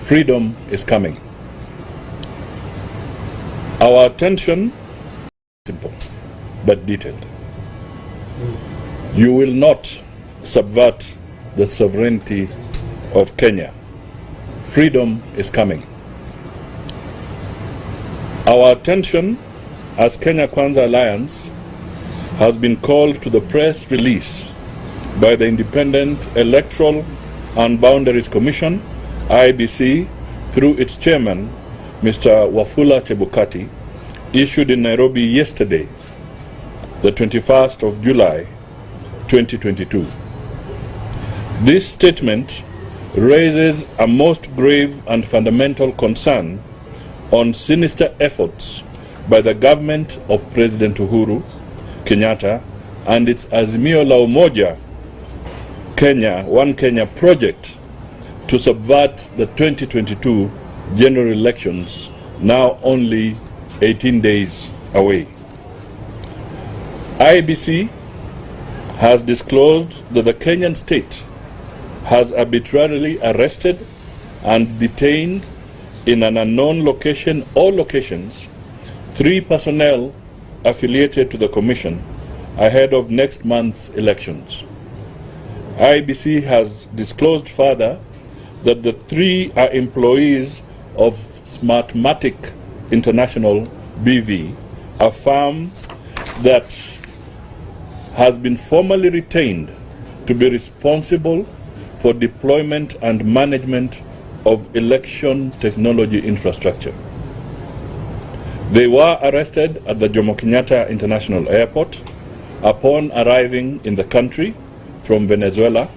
Freedom is coming. Our attention is simple but detailed. You will not subvert the sovereignty of Kenya. Freedom is coming. Our attention as Kenya Kwanza Alliance has been called to the press release by the Independent Electoral and Boundaries Commission, IEBC, through its chairman, Mr. Wafula Chebukati, issued in Nairobi yesterday, the 21st of July, 2022. This statement raises a most grave and fundamental concern on sinister efforts by the government of President Uhuru Kenyatta and its Azimio la Umoja Kenya, One Kenya project to subvert the 2022 general elections, now only 18 days away. IEBC has disclosed that the Kenyan state has arbitrarily arrested and detained in an unknown location or locations 3 personnel affiliated to the commission ahead of next month's elections. IEBC has disclosed further that the 3 are employees of Smartmatic International BV, a firm that has been formally retained to be responsible for deployment and management of election technology infrastructure. They were arrested at the Jomo Kenyatta International Airport upon arriving in the country from Venezuela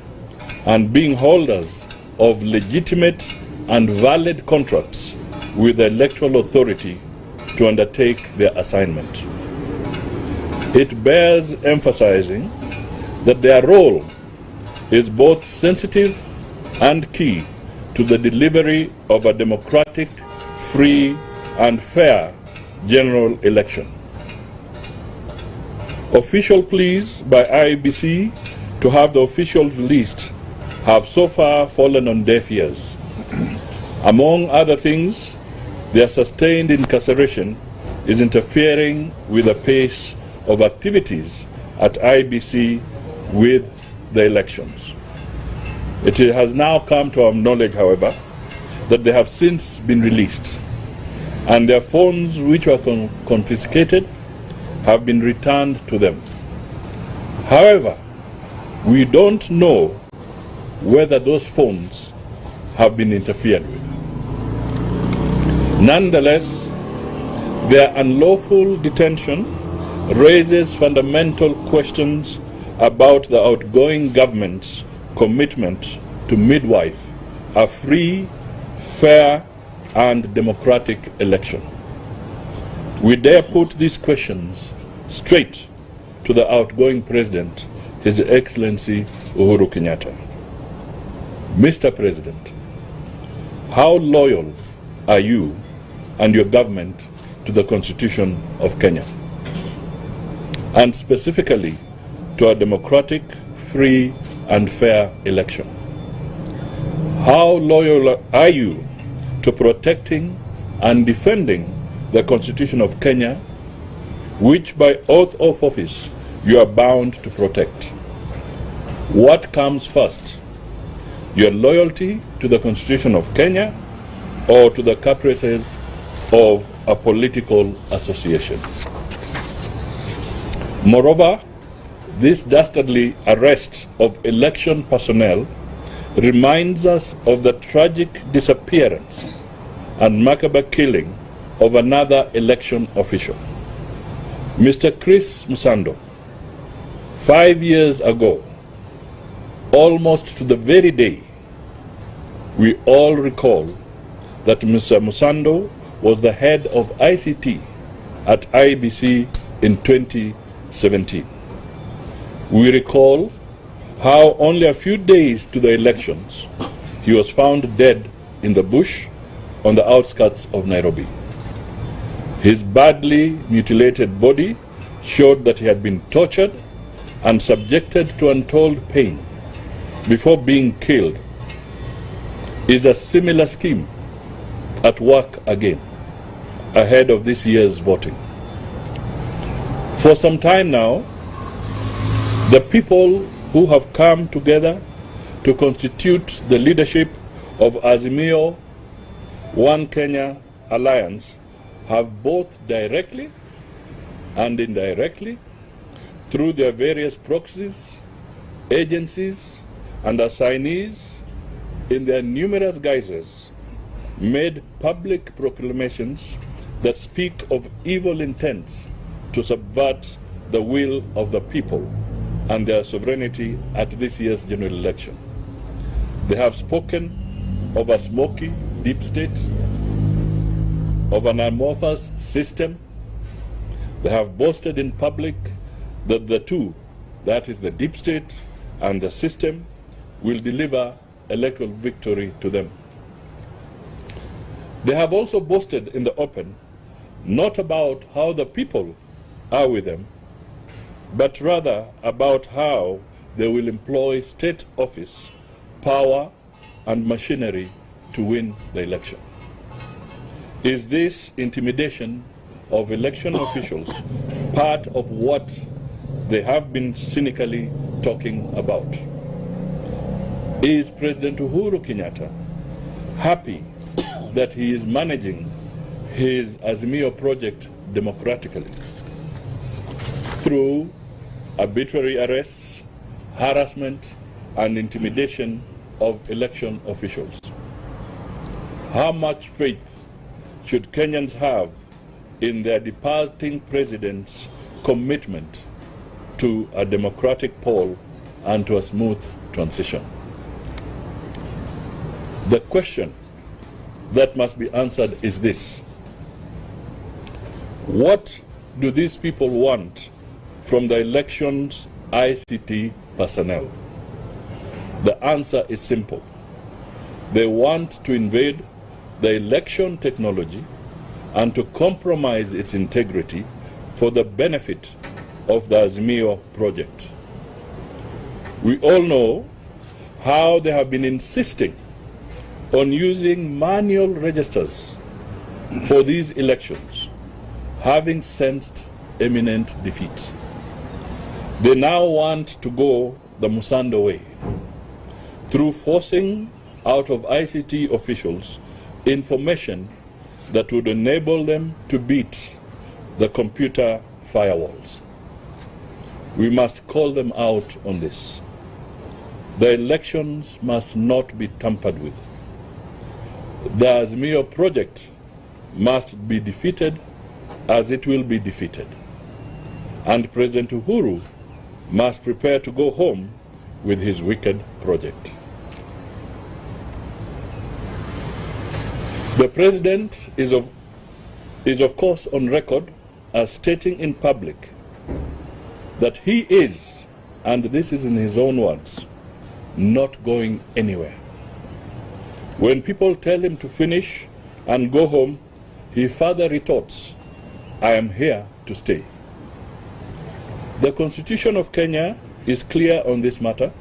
and being holders of legitimate and valid contracts with the electoral authority to undertake their assignment. It bears emphasizing that their role is both sensitive and key to the delivery of a democratic, free, and fair general election. Official pleas by IEBC to have the officials released have so far fallen on deaf ears. Among other things, their sustained incarceration is interfering with the pace of activities at IEBC with the elections. It has now come to our knowledge, however, that they have since been released, and their phones, which were confiscated, have been returned to them. However, we don't know whether those phones have been interfered with. Nonetheless, their unlawful detention raises fundamental questions about the outgoing government's commitment to midwife a free, fair, and democratic election. We dare put these questions straight to the outgoing president, His Excellency Uhuru Kenyatta. Mr. President, how loyal are you and your government to the Constitution of Kenya, and specifically to a democratic, free, and fair election? How loyal are you to protecting and defending the Constitution of Kenya, which by oath of office you are bound to protect? What comes first, your loyalty to the Constitution of Kenya or to the caprices of a political association? Moreover, this dastardly arrest of election personnel reminds us of the tragic disappearance and macabre killing of another election official, Mr. Chris Musando. 5 years ago, almost to the very day, we all recall that Mr. Musando was the head of ICT at IEBC in 2017. We recall how only a few days to the elections, he was found dead in the bush on the outskirts of Nairobi. His badly mutilated body showed that he had been tortured and subjected to untold pain before being killed. Is a similar scheme at work again ahead of this year's voting. For some time now, the people who have come together to constitute the leadership of Azimio One Kenya Alliance have both directly and indirectly, through their various proxies, agencies, and assignees, in their numerous guises, made public proclamations that speak of evil intents to subvert the will of the people and their sovereignty at this year's general election. They have spoken of a smoky deep state, of an amorphous system. They have boasted in public that the two, that is the deep state and the system, will deliver electoral victory to them. They have also boasted in the open not about how the people are with them, but rather about how they will employ state office, power, and machinery to win the election. Is this intimidation of election officials part of what they have been cynically talking about? Is President Uhuru Kenyatta happy that he is managing his Azimio project democratically through arbitrary arrests, harassment, and intimidation of election officials? How much faith should Kenyans have in their departing president's commitment to a democratic poll and to a smooth transition? The question that must be answered is this: what do these people want from the election's ICT personnel? The answer is simple. They want to invade the election technology and to compromise its integrity for the benefit of the Azimio project. We all know how they have been insisting on using manual registers for these elections, having sensed imminent defeat. They now want to go the Musando way, through forcing out of ICT officials information that would enable them to beat the computer firewalls. We must call them out on this. The elections must not be tampered with. The Azimio project must be defeated as it will be defeated. And President Uhuru must prepare to go home with his wicked project. The President is of course on record as stating in public that he is, and this is in his own words, not going anywhere. When people tell him to finish and go home, he further retorts, "I am here to stay." The Constitution of Kenya is clear on this matter.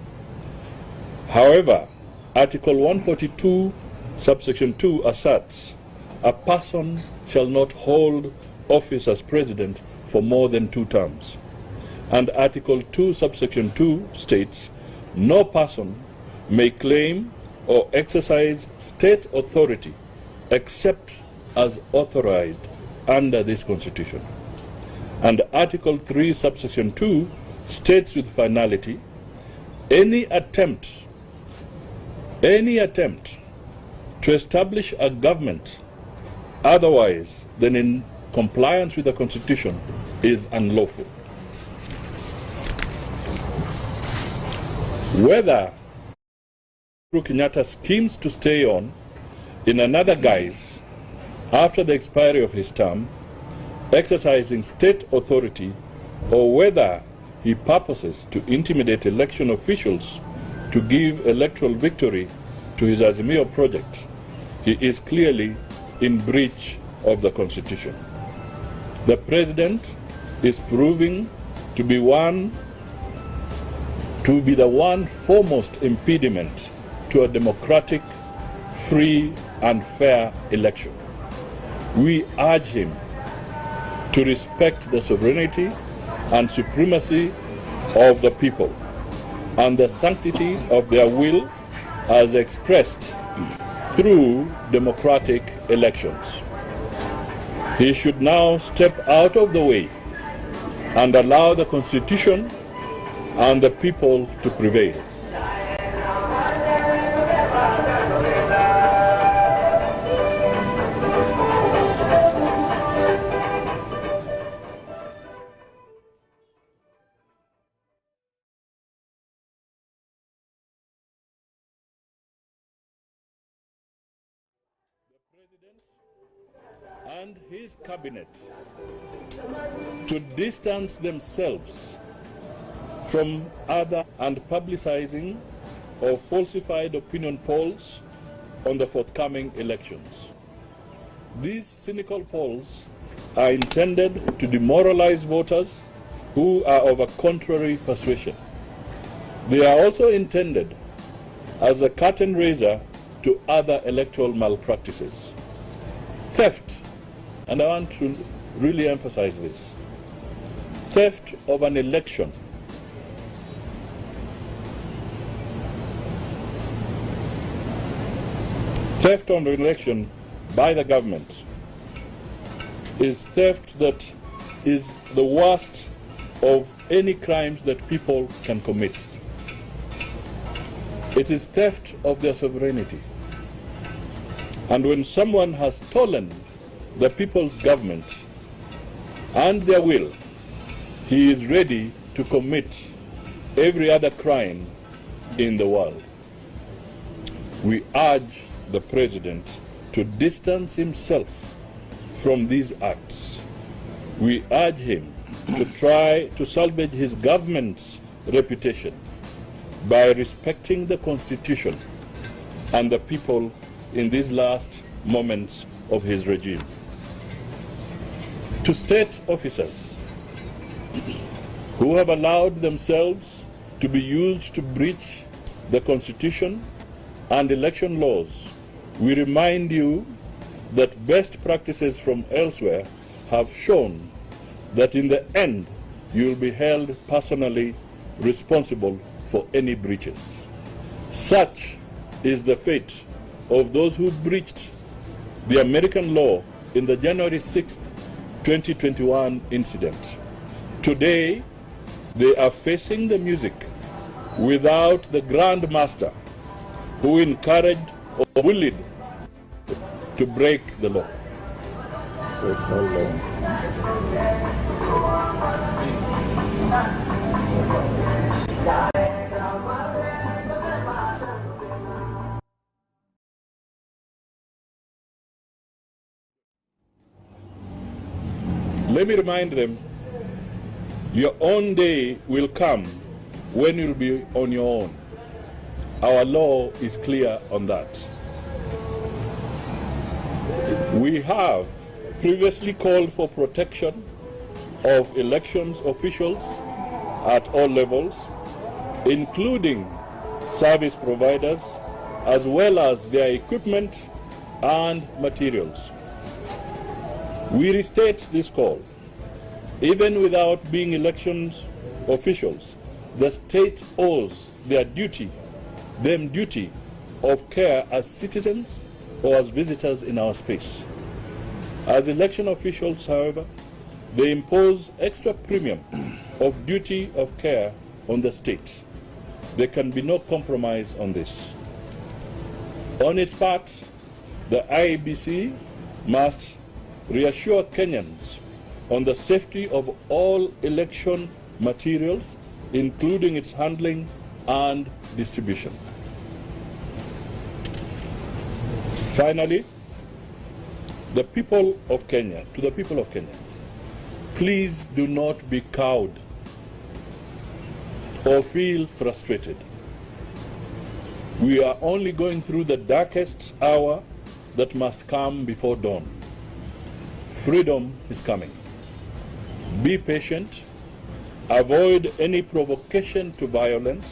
However, Article 142, subsection 2 asserts, "A person shall not hold office as president for more than 2 terms." And Article 2, subsection 2 states, "No person may claim or exercise state authority except as authorized under this Constitution." And Article 3, subsection 2 states with finality, any attempt to establish a government otherwise than in compliance with the Constitution is unlawful. Whether Uhuru Kenyatta schemes to stay on in another guise after the expiry of his term, exercising state authority, or whether he purposes to intimidate election officials to give electoral victory to his Azimio project, he is clearly in breach of the Constitution. The President is proving to be the one foremost impediment to a democratic, free, and fair election. We urge him to respect the sovereignty and supremacy of the people and the sanctity of their will as expressed through democratic elections. He should now step out of the way and allow the Constitution and the people to prevail. And his cabinet to distance themselves from other and publicizing of falsified opinion polls on the forthcoming elections. These cynical polls are intended to demoralize voters who are of a contrary persuasion. They are also intended as a curtain raiser to other electoral malpractices. Theft, and I want to really emphasize this, theft of an election theft on the election by the government is theft that is the worst of any crimes that people can commit. It is theft of their sovereignty. And when someone has stolen the people's government and their will, he is ready to commit every other crime in the world. We urge the President to distance himself from these acts. We urge him to try to salvage his government's reputation by respecting the Constitution and the people in these last moments of his regime. To state officers who have allowed themselves to be used to breach the Constitution and election laws, we remind you that best practices from elsewhere have shown that in the end you will be held personally responsible for any breaches. Such is the fate of those who breached the American law in the January 6, 2021 incident. Today, they are facing the music without the Grand Master who encouraged or bullied to break the law. Let me remind them, your own day will come when you'll be on your own. Our law is clear on that. We have previously called for protection of elections officials at all levels, including service providers, as well as their equipment and materials. We restate this call. Even without being elections officials, the state owes them duty of care as citizens or as visitors in our space. As election officials, however, they impose extra premium of duty of care on the state. There can be no compromise on this. On its part, the IEBC must reassure Kenyans on the safety of all election materials, including its handling and distribution. Finally, to the people of Kenya, please do not be cowed or feel frustrated. We are only going through the darkest hour that must come before dawn. Freedom is coming. Be patient. Avoid any provocation to violence.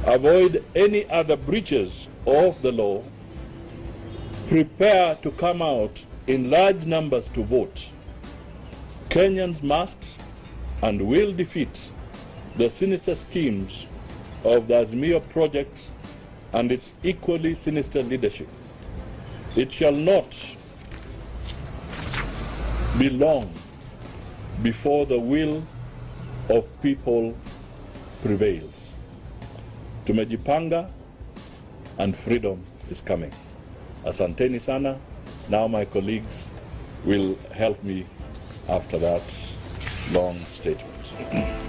Avoid any other breaches of the law. prepare to come out in large numbers to vote, Kenyans must and will defeat the sinister schemes of the Azimio project and its equally sinister leadership. It shall not be long before the will of people prevails. Tumejipanga and freedom is coming. Asanteni sana. Now my colleagues will help me after that long statement.